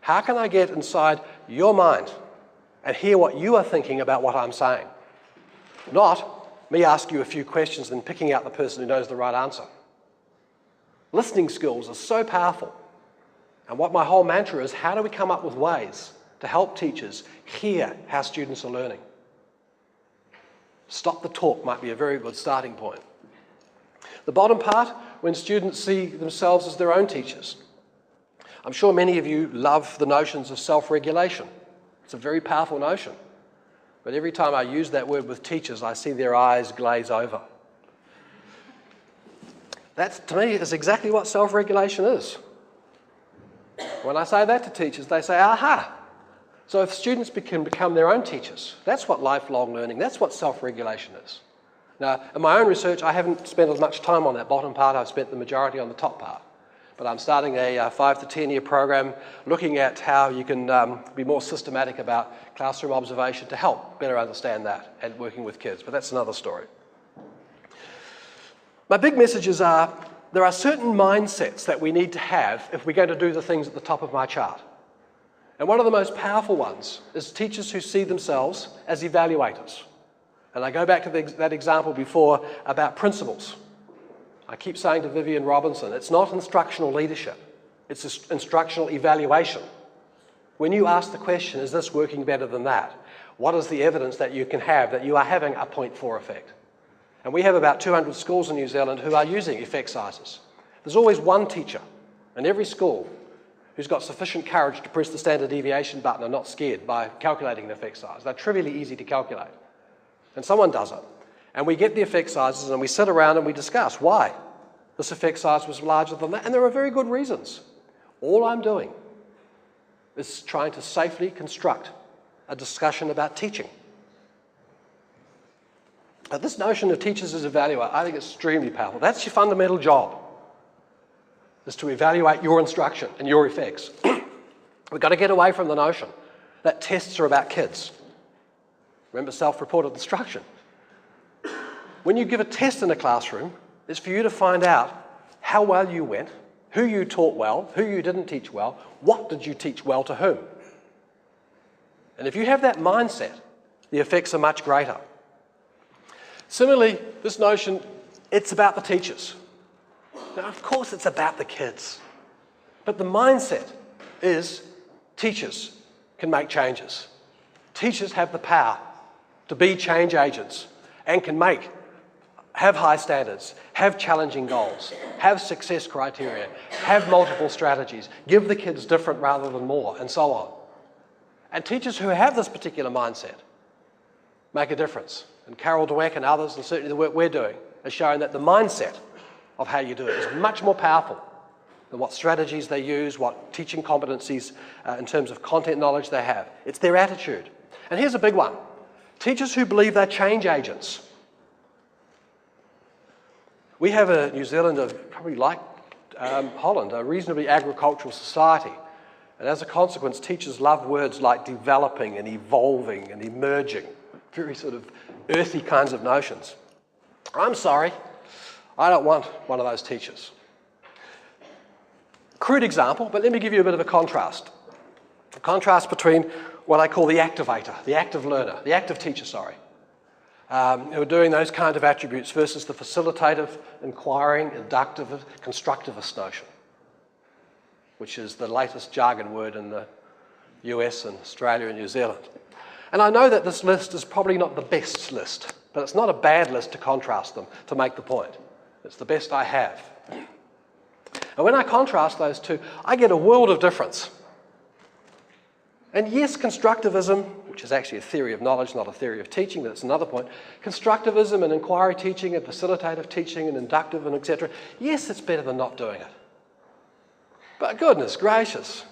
How can I get inside your mind and hear what you are thinking about what I'm saying? Not me ask you a few questions and picking out the person who knows the right answer. Listening skills are so powerful. And what my whole mantra is, how do we come up with ways to help teachers hear how students are learning? Stop the talk might be a very good starting point. The bottom part, when students see themselves as their own teachers. I'm sure many of you love the notions of self-regulation. It's a very powerful notion. But every time I use that word with teachers, I see their eyes glaze over. That, to me, is exactly what self-regulation is. When I say that to teachers, they say, aha! So if students can become their own teachers, that's what lifelong learning, that's what self-regulation is. Now, in my own research, I haven't spent as much time on that bottom part, I've spent the majority on the top part. But I'm starting a 5 to 10 year program looking at how you can be more systematic about classroom observation to help better understand that and working with kids, but that's another story. My big messages are, there are certain mindsets that we need to have if we're going to do the things at the top of my chart. And one of the most powerful ones is teachers who see themselves as evaluators. And I go back to that example before about principals. I keep saying to Vivian Robinson, it's not instructional leadership, it's instructional evaluation. When you ask the question, is this working better than that? What is the evidence that you can have that you are having a 0.4 effect? And we have about 200 schools in New Zealand who are using effect sizes. There's always one teacher in every school who's got sufficient courage to press the standard deviation button and not scared by calculating the effect size. They're trivially easy to calculate. And someone does it. And we get the effect sizes and we sit around and we discuss why this effect size was larger than that. And there are very good reasons. All I'm doing is trying to safely construct a discussion about teaching. Now, this notion of teachers as evaluator, I think it's extremely powerful. That's your fundamental job, is to evaluate your instruction and your effects. We've got to get away from the notion that tests are about kids. Remember self-reported instruction. When you give a test in a classroom, it's for you to find out how well you went, who you taught well, who you didn't teach well, what did you teach well to whom. And if you have that mindset, the effects are much greater. Similarly, this notion, it's about the teachers. Now, of course it's about the kids, but the mindset is teachers can make changes. Teachers have the power to be change agents and can have high standards, have challenging goals, have success criteria, have multiple strategies, give the kids different rather than more, and so on. And teachers who have this particular mindset make a difference. And Carol Dweck and others, and certainly the work we're doing, is showing that the mindset of how you do it is much more powerful than what strategies they use, what teaching competencies in terms of content knowledge they have. It's their attitude. And here's a big one. Teachers who believe they're change agents. We have in New Zealand, probably like Holland, a reasonably agricultural society. And as a consequence, teachers love words like developing and evolving and emerging. Very sort of earthy kinds of notions. I'm sorry, I don't want one of those teachers. Crude example, but let me give you a bit of a contrast. A contrast between what I call the activator, the active learner, the active teacher, sorry, who are doing those kind of attributes versus the facilitative, inquiring, inductive, constructivist notion, which is the latest jargon word in the US and Australia and New Zealand. And I know that this list is probably not the best list, but it's not a bad list to contrast them to make the point. It's the best I have. And when I contrast those two, I get a world of difference. And yes, constructivism, which is actually a theory of knowledge, not a theory of teaching, but it's another point. Constructivism and inquiry teaching and facilitative teaching and inductive and etc. Yes, it's better than not doing it. But goodness gracious,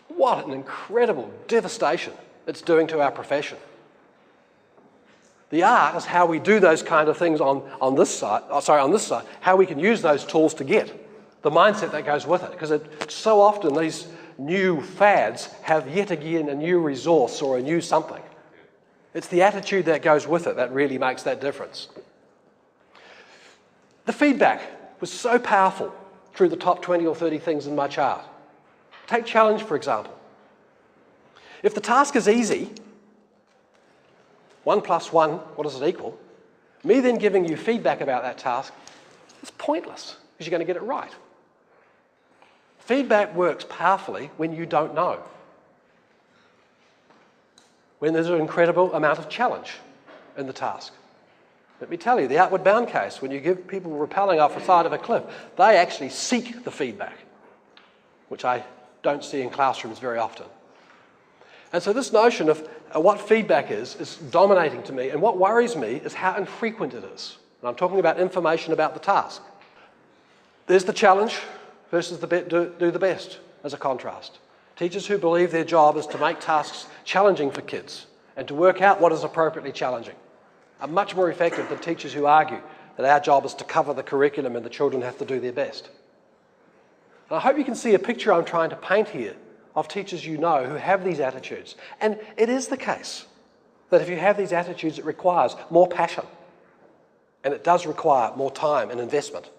what an incredible devastation it's doing to our profession. The art is how we do those kind of things on this side, how we can use those tools to get the mindset that goes with it. Because so often these new fads have yet again a new resource or a new something. It's the attitude that goes with it that really makes that difference. The feedback was so powerful through the top 20 or 30 things in my chart. Take challenge, for example. If the task is easy, 1 plus 1, what does it equal? Me then giving you feedback about that task is pointless because you're going to get it right. Feedback works powerfully when you don't know, when there's an incredible amount of challenge in the task. Let me tell you, the outward bound case, when you give people rappelling off the side of a cliff, they actually seek the feedback, which I don't see in classrooms very often. And so this notion of what feedback is dominating to me, and what worries me is how infrequent it is. And I'm talking about information about the task. There's the challenge versus do the best as a contrast. Teachers who believe their job is to make tasks challenging for kids and to work out what is appropriately challenging are much more effective than teachers who argue that our job is to cover the curriculum and the children have to do their best. And I hope you can see a picture I'm trying to paint here of teachers you know who have these attitudes. And it is the case that if you have these attitudes, it requires more passion. And it does require more time and investment.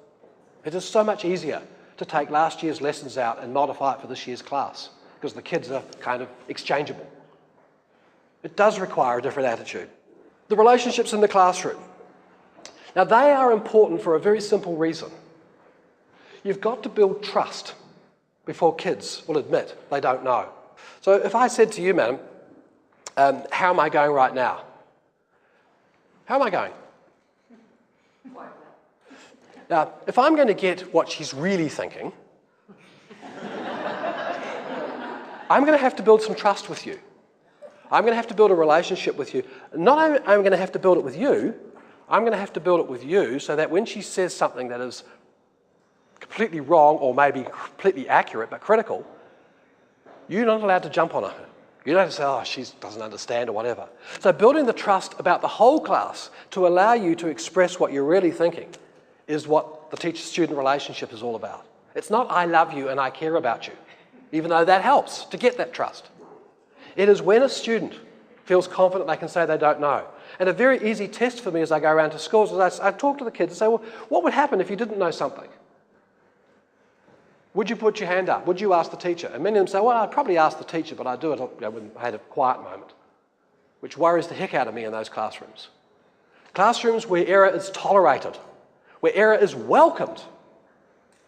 It is so much easier to take last year's lessons out and modify it for this year's class because the kids are kind of exchangeable. It does require a different attitude. The relationships in the classroom. Now, they are important for a very simple reason. You've got to build trust before kids will admit they don't know. So if I said to you, madam, how am I going right now? How am I going? Now, if I'm going to get what she's really thinking, I'm going to have to build some trust with you. I'm going to have to build a relationship with you. Not only am I going to have to build it with you, I'm going to have to build it with you so that when she says something that is completely wrong or maybe completely accurate but critical, you're not allowed to jump on her. You don't say, oh, she doesn't understand or whatever. So building the trust about the whole class to allow you to express what you're really thinking is what the teacher-student relationship is all about. It's not I love you and I care about you, even though that helps to get that trust. It is when a student feels confident they can say they don't know. And a very easy test for me as I go around to schools is I talk to the kids and say, well, what would happen if you didn't know something? Would you put your hand up? Would you ask the teacher? And many of them say, well, I'd probably ask the teacher, but I do it when I had a quiet moment, which worries the heck out of me in those classrooms. Classrooms where error is tolerated, where error is welcomed,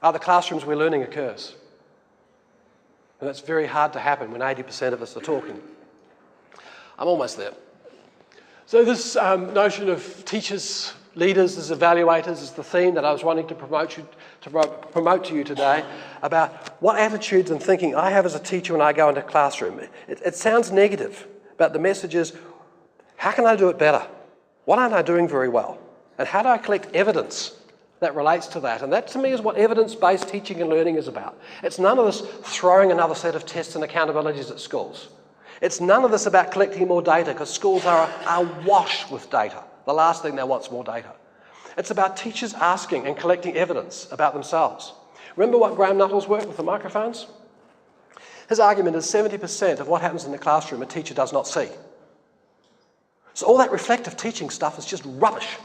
are the classrooms where learning occurs. And that's very hard to happen when 80% of us are talking. I'm almost there. So this notion of teachers, leaders as evaluators is the theme that I was wanting to promote to you today about what attitudes and thinking I have as a teacher when I go into a classroom. It sounds negative, but the message is, how can I do it better? What aren't I doing very well? And how do I collect evidence that relates to that? And that to me is what evidence-based teaching and learning is about. It's none of this throwing another set of tests and accountabilities at schools. It's none of this about collecting more data because schools are awash with data. The last thing they want is more data. It's about teachers asking and collecting evidence about themselves. Remember what Graham Nuttall's work with the microphones? His argument is 70% of what happens in the classroom a teacher does not see. So all that reflective teaching stuff is just rubbish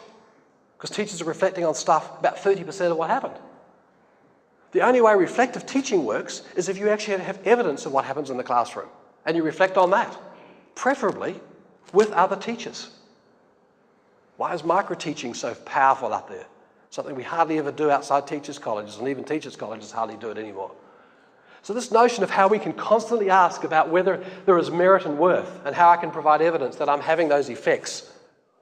because teachers are reflecting on stuff about 30% of what happened. The only way reflective teaching works is if you actually have evidence of what happens in the classroom and you reflect on that, preferably with other teachers. Why is micro-teaching so powerful up there? Something we hardly ever do outside teachers' colleges, and even teachers' colleges hardly do it anymore. So this notion of how we can constantly ask about whether there is merit and worth and how I can provide evidence that I'm having those effects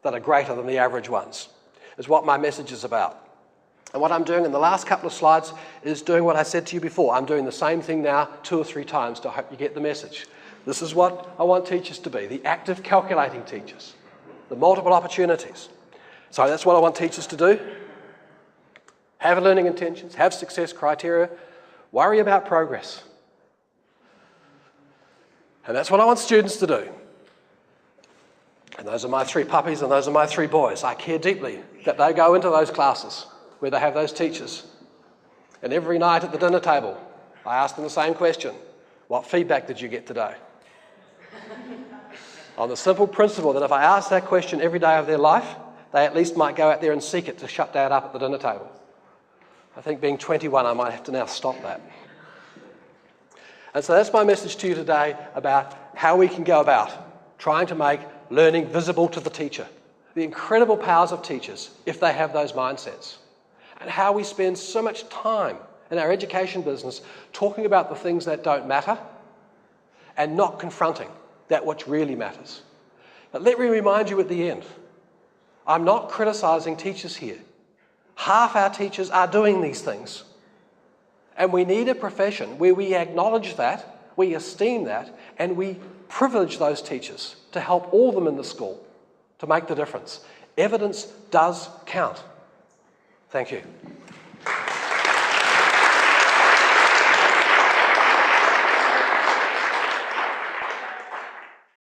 that are greater than the average ones is what my message is about. And what I'm doing in the last couple of slides is doing what I said to you before. I'm doing the same thing now 2 or 3 times to hope you get the message. This is what I want teachers to be, the active calculating teachers, the multiple opportunities. So that's what I want teachers to do. Have learning intentions, have success criteria, worry about progress. And that's what I want students to do. And those are my 3 puppies and those are my 3 boys. I care deeply that they go into those classes where they have those teachers. And every night at the dinner table, I ask them the same question. What feedback did you get today? On the simple principle that if I ask that question every day of their life, they at least might go out there and seek it to shut Dad up at the dinner table. I think being 21, I might have to now stop that. And so that's my message to you today about how we can go about trying to make learning visible to the teacher, the incredible powers of teachers if they have those mindsets, and how we spend so much time in our education business talking about the things that don't matter and not confronting that which really matters. But let me remind you at the end, I'm not criticising teachers here. Half our teachers are doing these things. And we need a profession where we acknowledge that, we esteem that, and we privilege those teachers to help all of them in the school to make the difference. Evidence does count. Thank you.